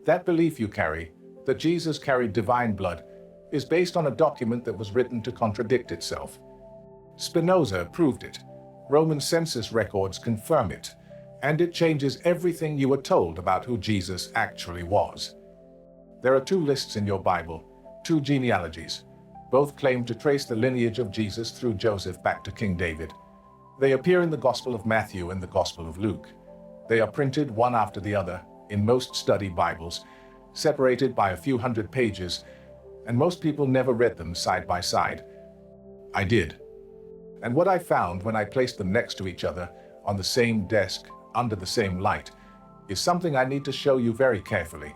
That belief you carry, that Jesus carried divine blood, is based on a document that was written to contradict itself. Spinoza proved it. Roman census records confirm it. And it changes everything you were told about who Jesus actually was. There are two lists in your Bible, two genealogies. Both claim to trace the lineage of Jesus through Joseph back to King David. They appear in the Gospel of Matthew and the Gospel of Luke. They are printed one after the other in most study Bibles, separated by a few hundred pages, and most people never read them side by side. I did. And what I found when I placed them next to each other, on the same desk, under the same light, is something I need to show you very carefully,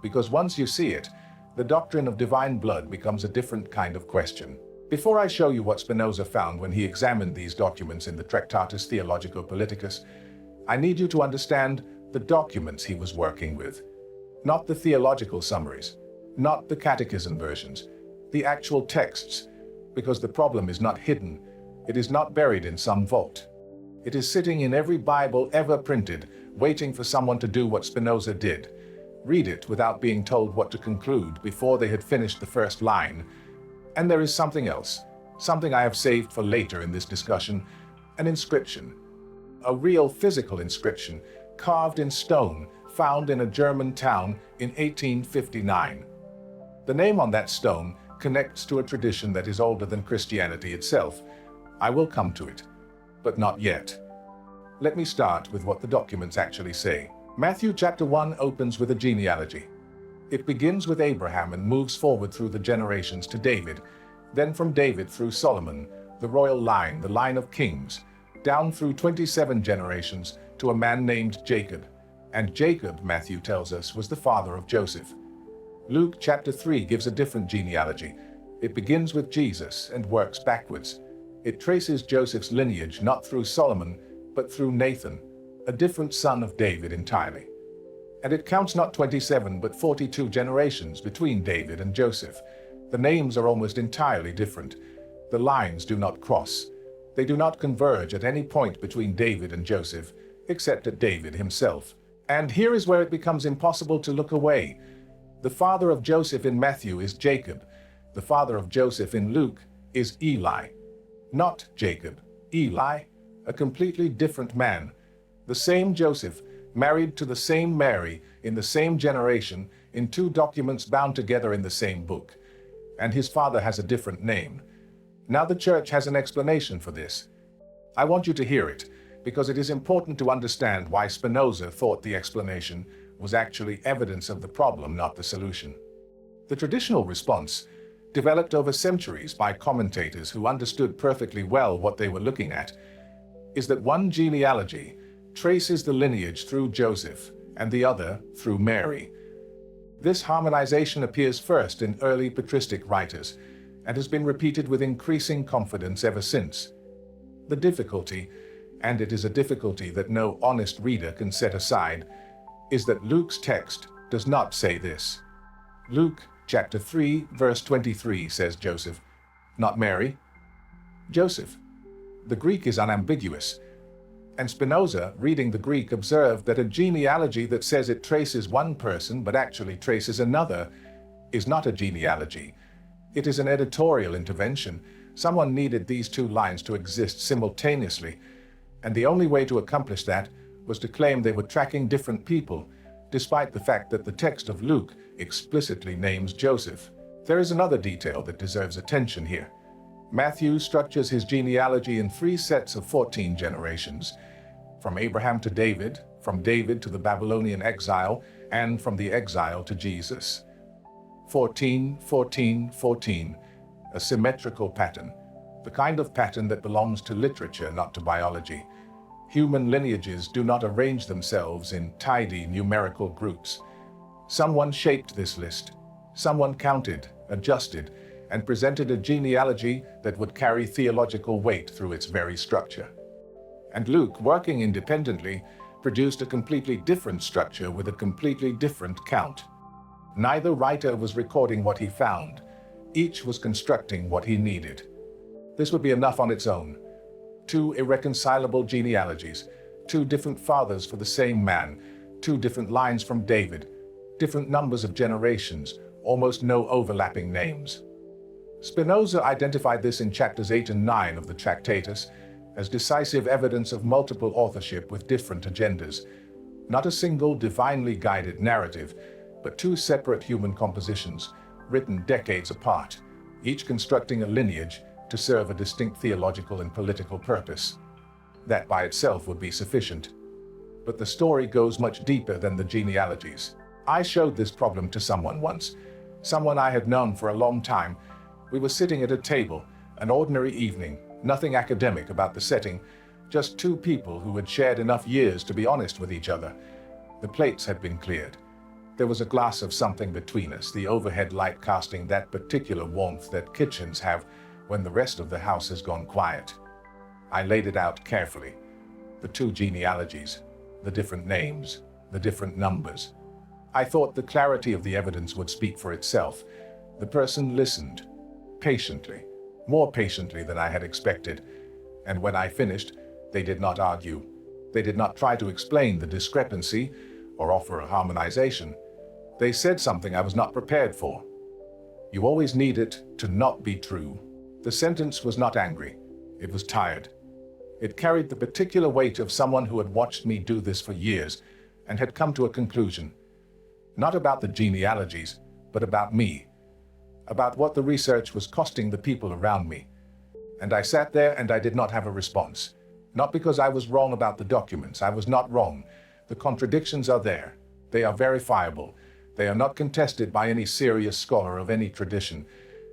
because once you see it, the doctrine of divine blood becomes a different kind of question. Before I show you what Spinoza found when he examined these documents in the Tractatus Theologico-Politicus, I need you to understand the documents he was working with, not the theological summaries, not the catechism versions, the actual texts, because the problem is not hidden, it is not buried in some vault. It is sitting in every Bible ever printed, waiting for someone to do what Spinoza did. Read it without being told what to conclude before they had finished the first line. And there is something else, something I have saved for later in this discussion, an inscription. A real physical inscription, carved in stone, found in a German town in 1859. The name on that stone connects to a tradition that is older than Christianity itself. I will come to it, but not yet. Let me start with what the documents actually say. Matthew chapter 1 opens with a genealogy. It begins with Abraham and moves forward through the generations to David, then from David through Solomon, the royal line, the line of kings, down through 27 generations to a man named Jacob. And Jacob, Matthew tells us, was the father of Joseph. Luke chapter 3 gives a different genealogy. It begins with Jesus and works backwards. It traces Joseph's lineage not through Solomon, but through Nathan, a different son of David entirely. And it counts not 27 but 42 generations between David and Joseph. The names are almost entirely different. The lines do not cross. They do not converge at any point between David and Joseph, except at David himself. And here is where it becomes impossible to look away. The father of Joseph in Matthew is Jacob. The father of Joseph in Luke is Eli. Not Jacob, Eli, a completely different man. The same Joseph, married to the same Mary in the same generation, in two documents bound together in the same book. And his father has a different name. Now the church has an explanation for this. I want you to hear it, because it is important to understand why Spinoza thought the explanation was actually evidence of the problem, not the solution. The traditional response, developed over centuries by commentators who understood perfectly well what they were looking at, is that one genealogy traces the lineage through Joseph and the other through Mary. This harmonization appears first in early patristic writers and has been repeated with increasing confidence ever since. The difficulty, and it is a difficulty that no honest reader can set aside, is that Luke's text does not say this. Luke chapter 3 verse 23 says Joseph, not Mary. Joseph. The Greek is unambiguous. And Spinoza, reading the Greek, observed that a genealogy that says it traces one person but actually traces another is not a genealogy. It is an editorial intervention. Someone needed these two lines to exist simultaneously, and the only way to accomplish that was to claim they were tracking different people, despite the fact that the text of Luke explicitly names Joseph. There is another detail that deserves attention here. Matthew structures his genealogy in 3 sets of 14 generations, from Abraham to David, from David to the Babylonian exile, and from the exile to Jesus. 14, 14, 14, a symmetrical pattern, the kind of pattern that belongs to literature, not to biology. Human lineages do not arrange themselves in tidy numerical groups. Someone shaped this list. Someone counted, adjusted, and presented a genealogy that would carry theological weight through its very structure. And Luke, working independently, produced a completely different structure with a completely different count. Neither writer was recording what he found. Each was constructing what he needed. This would be enough on its own. 2 irreconcilable genealogies, 2 different fathers for the same man, 2 different lines from David, different numbers of generations, almost no overlapping names. Spinoza identified this in chapters 8 and 9 of the Tractatus as decisive evidence of multiple authorship with different agendas, not a single divinely guided narrative, but two separate human compositions, written decades apart, each constructing a lineage to serve a distinct theological and political purpose. That by itself would be sufficient. But the story goes much deeper than the genealogies. I showed this problem to someone once, someone I had known for a long time. We were sitting at a table, an ordinary evening, nothing academic about the setting, just two people who had shared enough years to be honest with each other. The plates had been cleared. There was a glass of something between us, the overhead light casting that particular warmth that kitchens have when the rest of the house has gone quiet. I laid it out carefully. The two genealogies, the different names, the different numbers. I thought the clarity of the evidence would speak for itself. The person listened, patiently, more patiently than I had expected. And when I finished, they did not argue. They did not try to explain the discrepancy or offer a harmonization. They said something I was not prepared for. You always need it to not be true. The sentence was not angry. It was tired. It carried the particular weight of someone who had watched me do this for years and had come to a conclusion. Not about the genealogies, but about me. About what the research was costing the people around me. And I sat there and I did not have a response. Not because I was wrong about the documents. I was not wrong. The contradictions are there. They are verifiable. They are not contested by any serious scholar of any tradition.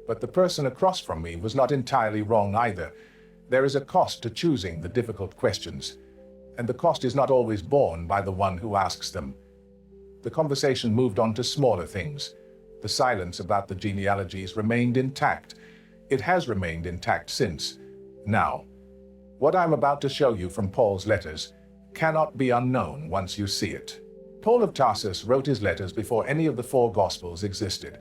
But the person across from me was not entirely wrong either. There is a cost to choosing the difficult questions, and the cost is not always borne by the one who asks them. The conversation moved on to smaller things. The silence about the genealogies remained intact. It has remained intact since. Now, what I'm about to show you from Paul's letters cannot be unknown once you see it. Paul of Tarsus wrote his letters before any of the four Gospels existed.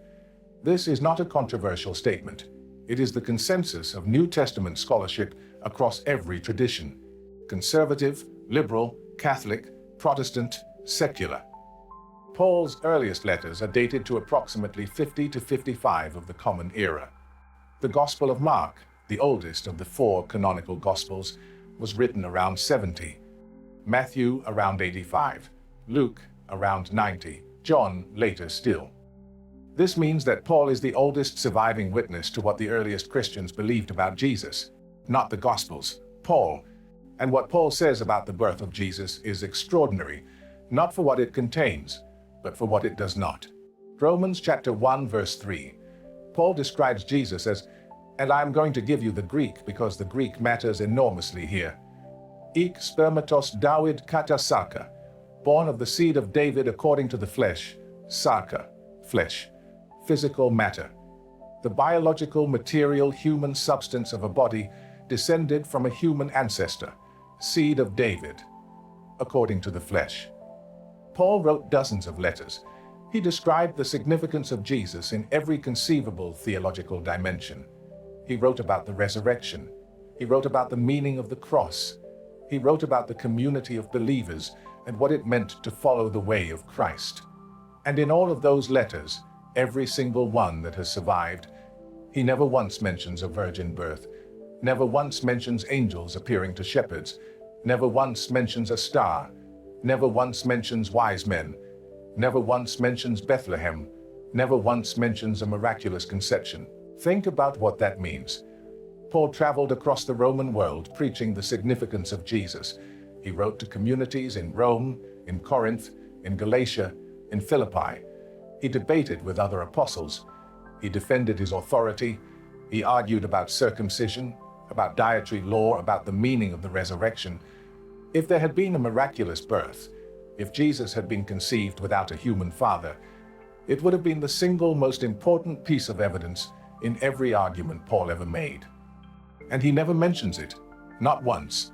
This is not a controversial statement. It is the consensus of New Testament scholarship across every tradition: conservative, liberal, Catholic, Protestant, secular. Paul's earliest letters are dated to approximately 50 to 55 of the Common Era. The Gospel of Mark, the oldest of the four canonical Gospels, was written around 70. Matthew around 85. Luke around 90. John later still. This means that Paul is the oldest surviving witness to what the earliest Christians believed about Jesus, not the Gospels, Paul. And what Paul says about the birth of Jesus is extraordinary, not for what it contains, but for what it does not. Romans chapter 1 verse 3. Paul describes Jesus as, and I am going to give you the Greek because the Greek matters enormously here. Ik spermatos David kata sarka, born of the seed of David according to the flesh, sarka, flesh, physical matter. The biological, material, human substance of a body descended from a human ancestor, seed of David, according to the flesh. Paul wrote dozens of letters. He described the significance of Jesus in every conceivable theological dimension. He wrote about the resurrection. He wrote about the meaning of the cross. He wrote about the community of believers and what it meant to follow the way of Christ. And in all of those letters, every single one that has survived, he never once mentions a virgin birth, never once mentions angels appearing to shepherds, never once mentions a star, never once mentions wise men, never once mentions Bethlehem, never once mentions a miraculous conception. Think about what that means. Paul traveled across the Roman world preaching the significance of Jesus. He wrote to communities in Rome, in Corinth, in Galatia, in Philippi. He debated with other apostles. He defended his authority. He argued about circumcision, about dietary law, about the meaning of the resurrection. If there had been a miraculous birth, if Jesus had been conceived without a human father, it would have been the single most important piece of evidence in every argument Paul ever made. And he never mentions it, not once.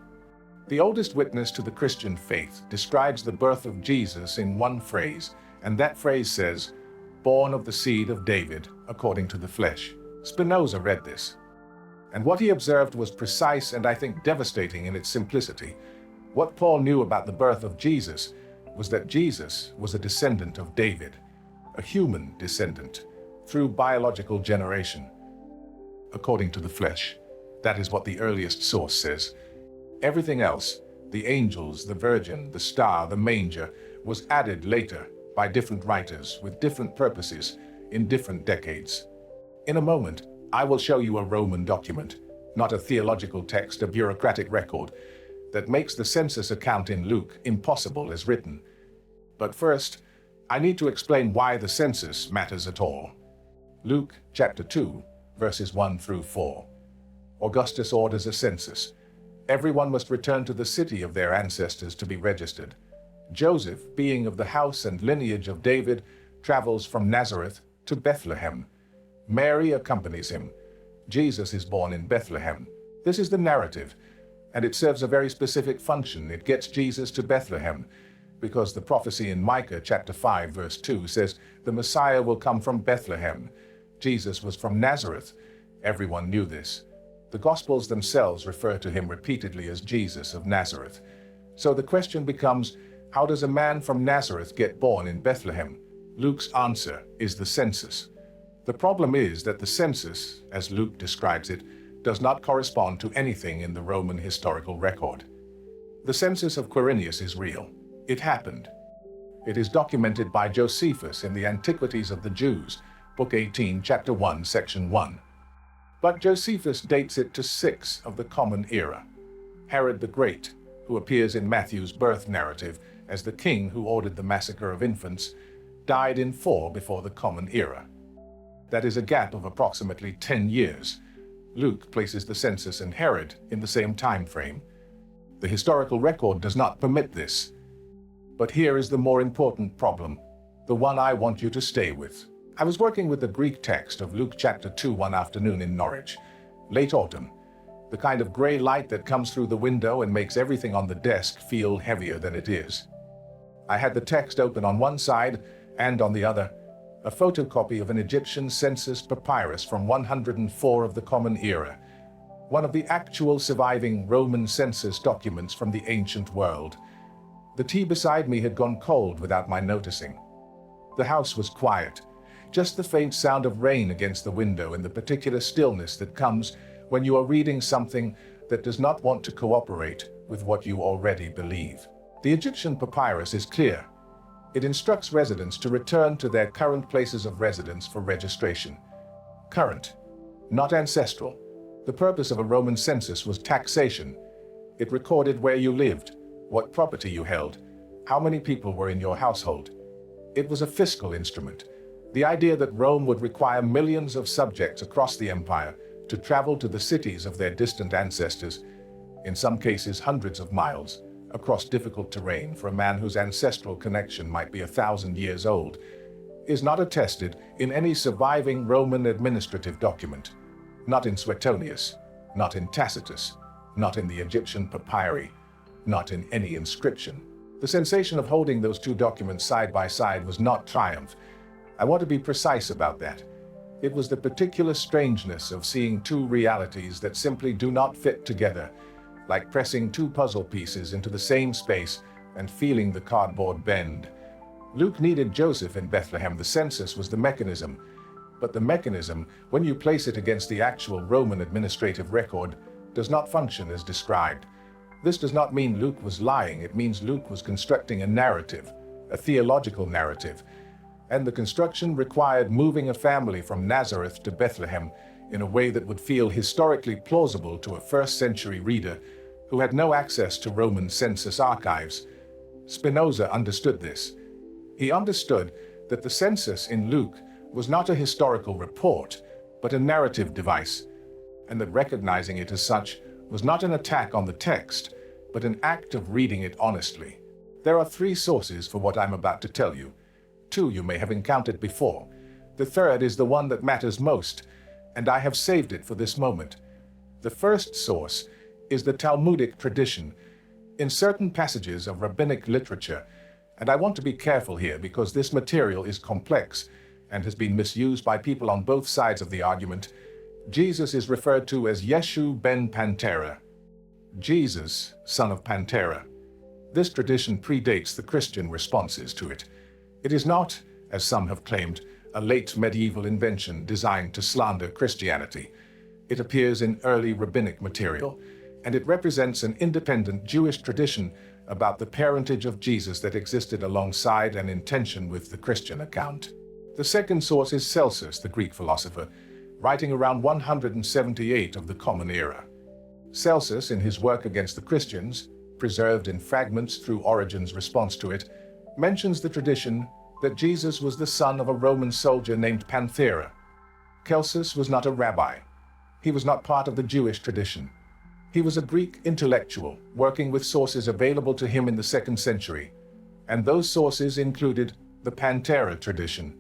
The oldest witness to the Christian faith describes the birth of Jesus in one phrase, and that phrase says, born of the seed of David, according to the flesh. Spinoza read this, and what he observed was precise and I think devastating in its simplicity. What Paul knew about the birth of Jesus was that Jesus was a descendant of David, a human descendant, through biological generation, according to the flesh. That is what the earliest source says. Everything else, the angels, the virgin, the star, the manger, was added later by different writers with different purposes in different decades. In a moment, I will show you a Roman document, not a theological text, a bureaucratic record, that makes the census account in Luke impossible as written. But first, I need to explain why the census matters at all. Luke chapter 2, verses 1 through 4. Augustus orders a census. Everyone must return to the city of their ancestors to be registered. Joseph, being of the house and lineage of David, travels from Nazareth to Bethlehem. Mary accompanies him. Jesus is born in Bethlehem. This is the narrative, and it serves a very specific function. It gets Jesus to Bethlehem, because the prophecy in Micah chapter 5 verse 2 says, the Messiah will come from Bethlehem. Jesus was from Nazareth. Everyone knew this. The Gospels themselves refer to him repeatedly as Jesus of Nazareth. So the question becomes, how does a man from Nazareth get born in Bethlehem? Luke's answer is the census. The problem is that the census, as Luke describes it, does not correspond to anything in the Roman historical record. The census of Quirinius is real. It happened. It is documented by Josephus in the Antiquities of the Jews, Book 18, Chapter 1, Section 1. But Josephus dates it to 6 of the Common Era. Herod the Great, who appears in Matthew's birth narrative as the king who ordered the massacre of infants, died in 4 before the Common Era. That is a gap of approximately 10 years. Luke places the census and Herod in the same time frame. The historical record does not permit this. But here is the more important problem, the one I want you to stay with. I was working with the Greek text of Luke chapter 2 one afternoon in Norwich, late autumn, the kind of gray light that comes through the window and makes everything on the desk feel heavier than it is. I had the text open on one side and on the other, a photocopy of an Egyptian census papyrus from 104 of the Common Era, one of the actual surviving Roman census documents from the ancient world. The tea beside me had gone cold without my noticing. The house was quiet, just the faint sound of rain against the window and the particular stillness that comes when you are reading something that does not want to cooperate with what you already believe. The Egyptian papyrus is clear. It instructs residents to return to their current places of residence for registration. Current, not ancestral. The purpose of a Roman census was taxation. It recorded where you lived, what property you held, how many people were in your household. It was a fiscal instrument. The idea that Rome would require millions of subjects across the empire to travel to the cities of their distant ancestors, in some cases hundreds of miles, across difficult terrain for a man whose ancestral connection might be 1,000 years old, is not attested in any surviving Roman administrative document. Not in Suetonius, not in Tacitus, not in the Egyptian papyri, not in any inscription. The sensation of holding those two documents side by side was not triumph. I want to be precise about that. It was the particular strangeness of seeing two realities that simply do not fit together, like pressing two puzzle pieces into the same space and feeling the cardboard bend. Luke needed Joseph in Bethlehem. The census was the mechanism. But the mechanism, when you place it against the actual Roman administrative record, does not function as described. This does not mean Luke was lying. It means Luke was constructing a narrative, a theological narrative. And the construction required moving a family from Nazareth to Bethlehem in a way that would feel historically plausible to a first-century reader who had no access to Roman census archives. Spinoza understood this. He understood that the census in Luke was not a historical report, but a narrative device, and that recognizing it as such was not an attack on the text, but an act of reading it honestly. There are 3 sources for what I'm about to tell you. 2 you may have encountered before. The third is the one that matters most, and I have saved it for this moment. The first source is the Talmudic tradition in certain passages of rabbinic literature, and I want to be careful here because this material is complex and has been misused by people on both sides of the argument. Jesus is referred to as Yeshu ben Pantera, Jesus, son of Pantera. This tradition predates the Christian responses to it. It is not, as some have claimed, a late medieval invention designed to slander Christianity. It appears in early rabbinic material, and it represents an independent Jewish tradition about the parentage of Jesus that existed alongside and in tension with the Christian account. The second source is Celsus, the Greek philosopher, writing around 178 of the Common Era. Celsus, in his work against the Christians, preserved in fragments through Origen's response to it, mentions the tradition that Jesus was the son of a Roman soldier named Pantera. Celsus was not a rabbi. He was not part of the Jewish tradition. He was a Greek intellectual working with sources available to him in the 2nd century, and those sources included the Pantera tradition.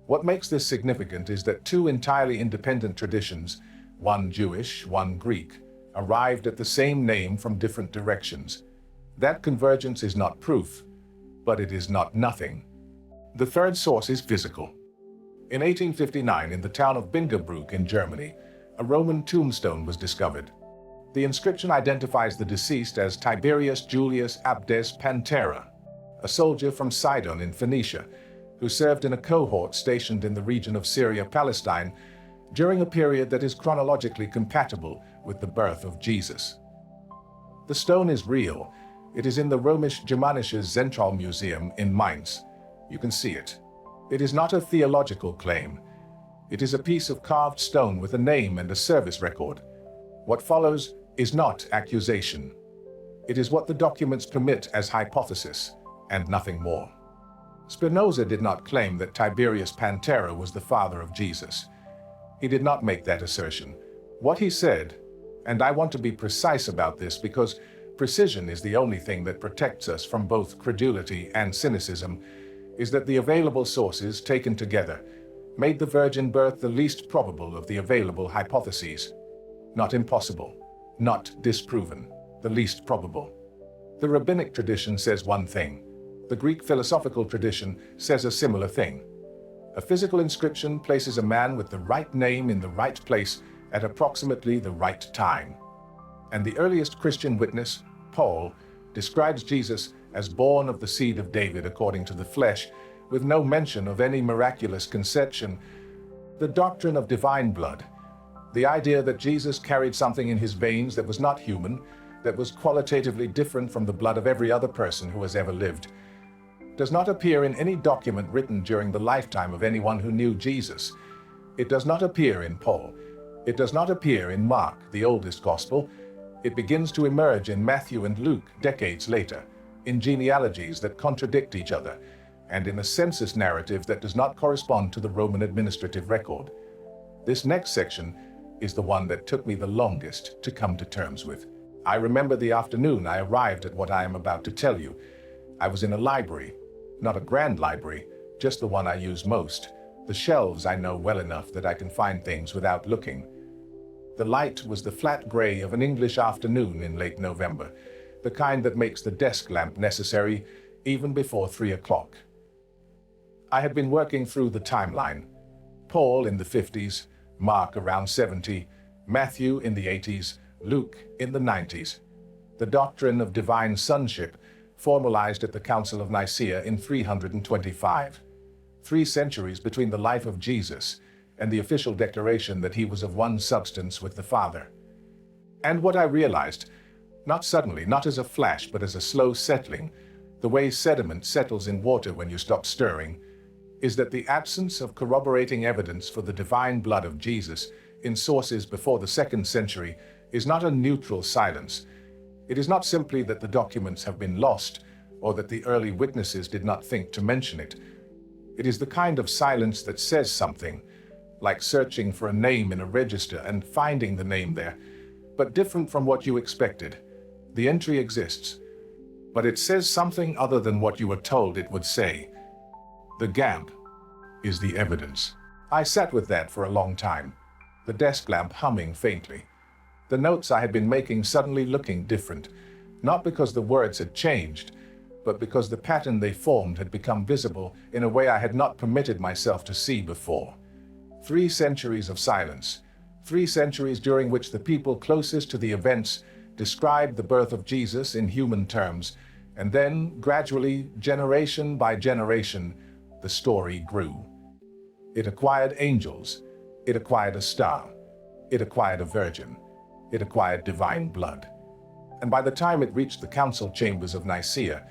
What makes this significant is that two entirely independent traditions, one Jewish, one Greek, arrived at the same name from different directions. That convergence is not proof, but it is not nothing. The third source is physical. In 1859, in the town of Bingerbrook in Germany, a Roman tombstone was discovered. The inscription identifies the deceased as Tiberius Julius Abdes Pantera, a soldier from Sidon in Phoenicia, who served in a cohort stationed in the region of Syria-Palestine during a period that is chronologically compatible with the birth of Jesus. The stone is real. It is in the Römisch-Germanisches Zentralmuseum in Mainz. You can see it. It is not a theological claim. It is a piece of carved stone with a name and a service record. What follows is not accusation. It is what the documents permit as hypothesis, and nothing more. Spinoza did not claim that Tiberius Pantera was the father of Jesus. He did not make that assertion. What he said, and I want to be precise about this because precision is the only thing that protects us from both credulity and cynicism, is that the available sources taken together made the virgin birth the least probable of the available hypotheses. Not impossible, not disproven, the least probable. The rabbinic tradition says one thing. The Greek philosophical tradition says a similar thing. A physical inscription places a man with the right name in the right place at approximately the right time. And the earliest Christian witness, Paul, describes Jesus as born of the seed of David according to the flesh, with no mention of any miraculous conception. The doctrine of divine blood, the idea that Jesus carried something in his veins that was not human, that was qualitatively different from the blood of every other person who has ever lived, does not appear in any document written during the lifetime of anyone who knew Jesus. It does not appear in Paul. It does not appear in Mark, the oldest gospel. It begins to emerge in Matthew and Luke decades later, in genealogies that contradict each other, and in a census narrative that does not correspond to the Roman administrative record. This next section is the one that took me the longest to come to terms with. I remember the afternoon I arrived at what I am about to tell you. I was in a library, not a grand library, just the one I use most. The shelves I know well enough that I can find things without looking. The light was the flat gray of an English afternoon in late November, the kind that makes the desk lamp necessary even before 3 o'clock. I had been working through the timeline. Paul in the 50s, Mark around 70, Matthew in the 80s, Luke in the 90s. The doctrine of divine sonship formalized at the Council of Nicaea in 325. 3 centuries between the life of Jesus and the official declaration that he was of one substance with the Father. And what I realized, not suddenly, not as a flash, but as a slow settling, the way sediment settles in water when you stop stirring, is that the absence of corroborating evidence for the divine blood of Jesus in sources before the 2nd century is not a neutral silence. It is not simply that the documents have been lost or that the early witnesses did not think to mention it. It is the kind of silence that says something, like searching for a name in a register and finding the name there, but different from what you expected. The entry exists, but it says something other than what you were told it would say. The gap is the evidence. I sat with that for a long time, the desk lamp humming faintly. The notes I had been making suddenly looking different, not because the words had changed, but because the pattern they formed had become visible in a way I had not permitted myself to see before. 3 centuries of silence, 3 centuries during which the people closest to the events described the birth of Jesus in human terms, and then, gradually, generation by generation, the story grew. It acquired angels. It acquired a star. It acquired a virgin. It acquired divine blood. And by the time it reached the council chambers of Nicaea,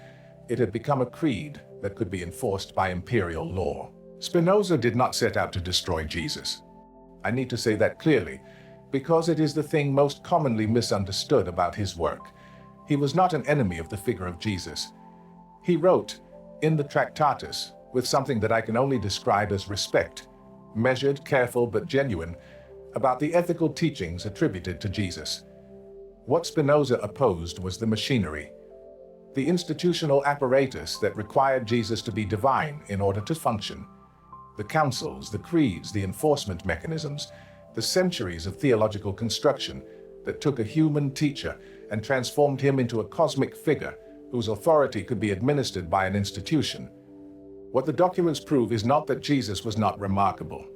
it had become a creed that could be enforced by imperial law. Spinoza did not set out to destroy Jesus. I need to say that clearly, because it is the thing most commonly misunderstood about his work. He was not an enemy of the figure of Jesus. He wrote, in the Tractatus, with something that I can only describe as respect, measured, careful, but genuine, about the ethical teachings attributed to Jesus. What Spinoza opposed was the machinery, the institutional apparatus that required Jesus to be divine in order to function. The councils, the creeds, the enforcement mechanisms, the centuries of theological construction that took a human teacher and transformed him into a cosmic figure whose authority could be administered by an institution. What the documents prove is not that Jesus was not remarkable.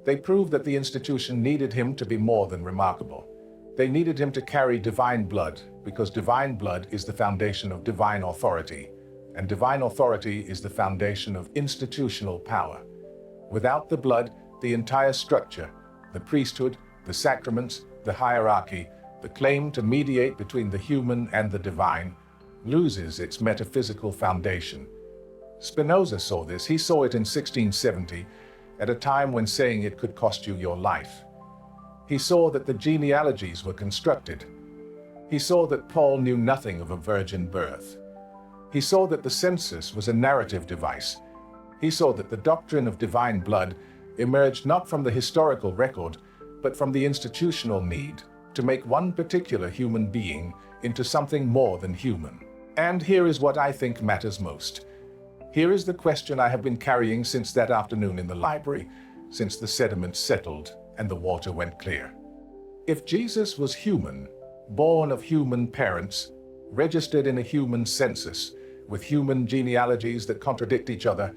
They prove that the institution needed him to be more than remarkable. They needed him to carry divine blood, because divine blood is the foundation of divine authority, and divine authority is the foundation of institutional power. Without the blood, the entire structure, the priesthood, the sacraments, the hierarchy, the claim to mediate between the human and the divine, loses its metaphysical foundation. Spinoza saw this. He saw it in 1670, at a time when saying it could cost you your life. He saw that the genealogies were constructed. He saw that Paul knew nothing of a virgin birth. He saw that the census was a narrative device. He saw that the doctrine of divine blood emerged not from the historical record, but from the institutional need to make one particular human being into something more than human. And here is what I think matters most. Here is the question I have been carrying since that afternoon in the library, since the sediments settled and the water went clear. If Jesus was human, born of human parents, registered in a human census, with human genealogies that contradict each other,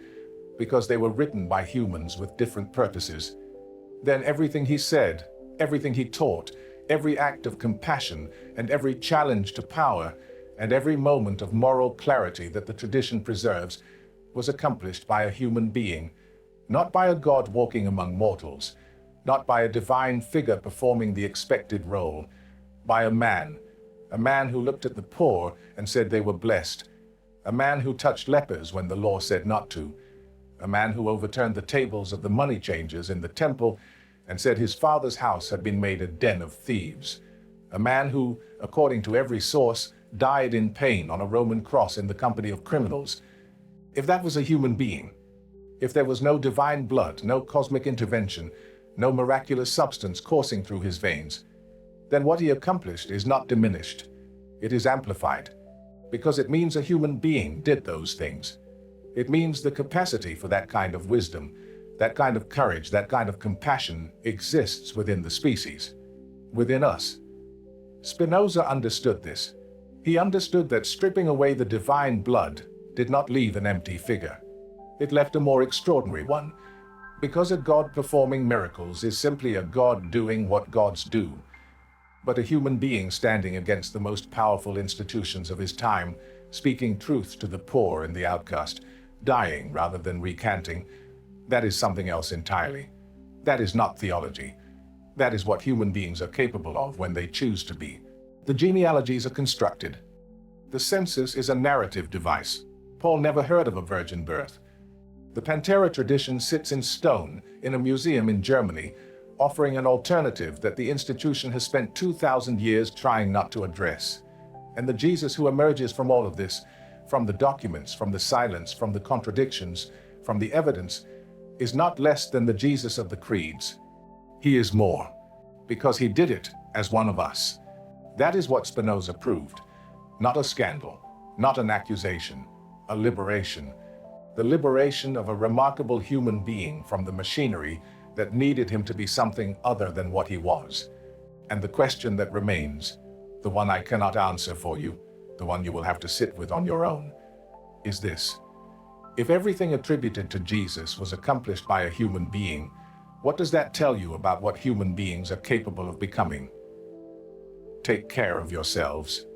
because they were written by humans with different purposes, then everything he said, everything he taught, every act of compassion, and every challenge to power, and every moment of moral clarity that the tradition preserves was accomplished by a human being, not by a God walking among mortals, not by a divine figure performing the expected role, by a man who looked at the poor and said they were blessed, a man who touched lepers when the law said not to, a man who overturned the tables of the money changers in the temple and said his father's house had been made a den of thieves, a man who, according to every source, died in pain on a Roman cross in the company of criminals. If that was a human being, if there was no divine blood, no cosmic intervention, no miraculous substance coursing through his veins, then what he accomplished is not diminished. It is amplified, because it means a human being did those things. It means the capacity for that kind of wisdom, that kind of courage, that kind of compassion exists within the species, within us. Spinoza understood this. He understood that stripping away the divine blood did not leave an empty figure. It left a more extraordinary one, because a God performing miracles is simply a God doing what gods do, but a human being standing against the most powerful institutions of his time, speaking truth to the poor and the outcast, dying rather than recanting. That is something else entirely. That is not theology. That is what human beings are capable of when they choose to be. The genealogies are constructed. The census is a narrative device. Paul never heard of a virgin birth. The Pantera tradition sits in stone in a museum in Germany, offering an alternative that the institution has spent 2,000 years trying not to address. And the Jesus who emerges from all of this, from the documents, from the silence, from the contradictions, from the evidence, is not less than the Jesus of the creeds. He is more, because he did it as one of us. That is what Spinoza proved. Not a scandal, not an accusation, a liberation. The liberation of a remarkable human being from the machinery that needed him to be something other than what he was. And the question that remains, the one I cannot answer for you, the one you will have to sit with on your own, is this. If everything attributed to Jesus was accomplished by a human being, what does that tell you about what human beings are capable of becoming? Take care of yourselves.